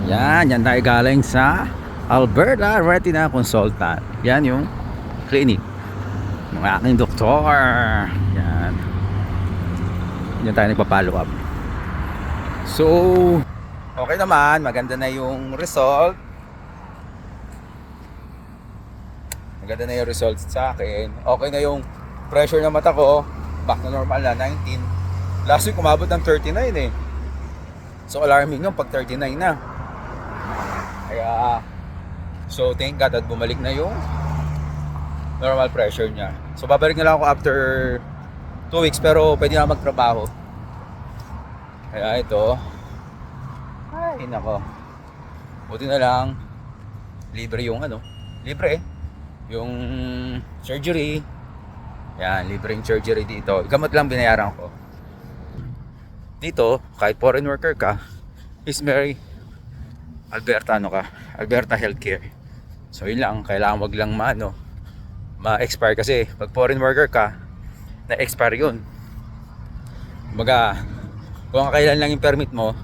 Yan tayo galing sa Alberta Retina Consultant. Yan yung clinic ng aking doktor. Yan. Yan tayo nagpa-follow up. So, okay naman. Maganda na yung result. Maganda na yung result sa akin. Okay na yung pressure ng mata ko. Back to normal na, 19. Last week umabot ng 39 eh. So alarming yung pag 39 na. Kaya, so thank God at bumalik na yung normal pressure niya. So babalik na lang ako after 2 weeks pero pwede na magtrabaho. Kaya ito, ay nako. Buti na lang, libre yung libre. Yung surgery. Yan, libreng surgery dito. Gamot lang binayaran ko. Dito, kahit foreign worker ka, is very Alberta Alberta Healthcare. So yun lang, kailangan wag lang ma-expire kasi pag foreign worker ka, na-expire yun. Kumbaga, kung kailan lang yung permit mo,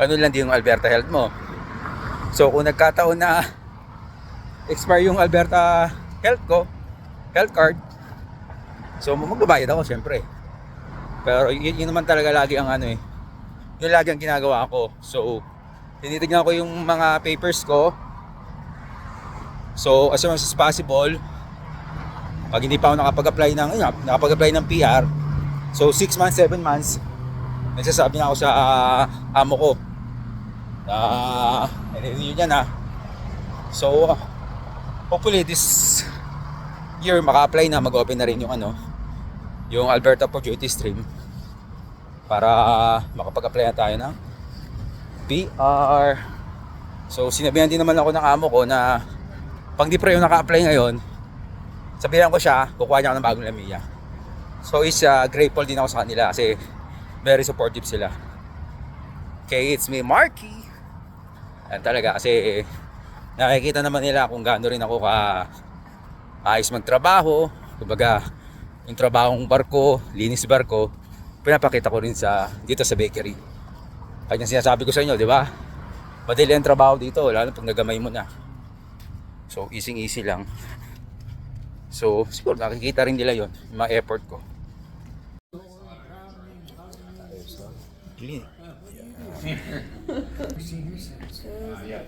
lang din yung Alberta Health mo. So kung nagkataon na expire yung Alberta Health card, so magbabayad ako syempre. Pero yun naman talaga lagi ang yun lagi ang ginagawa ko. So tinitignan ko yung mga papers ko. So as much as possible, pag hindi pa ako nakapag-apply ng PR, so 6 months, 7 months, nagsasabi na ako sa amo ko na yun yan ha. So hopefully this year maka-apply na, mag-open na rin yung Alberta Opportunity Stream para makapag-apply na tayo ng PR. So sinabihan din naman ako ng amo ko na pag di pa yung naka-apply ngayon, sabihan ko siya, kukuha niya ako ng bagong lamia. So is grateful din ako sa kanila kasi very supportive sila. Okay, it's me, Marky. Yan talaga kasi nakikita naman nila kung gaano rin ako ayos magtrabaho. Kumbaga, yung trabahong barko, linis barko, pinapakita ko rin dito sa bakery. Kaya sinasabi ko sa inyo, di ba? Madali ang trabaho dito, lalo pag nagamay mo na. So, easy lang. So, siguro nakikita rin nila yon, yung mga effort ko. Clean. Yeah.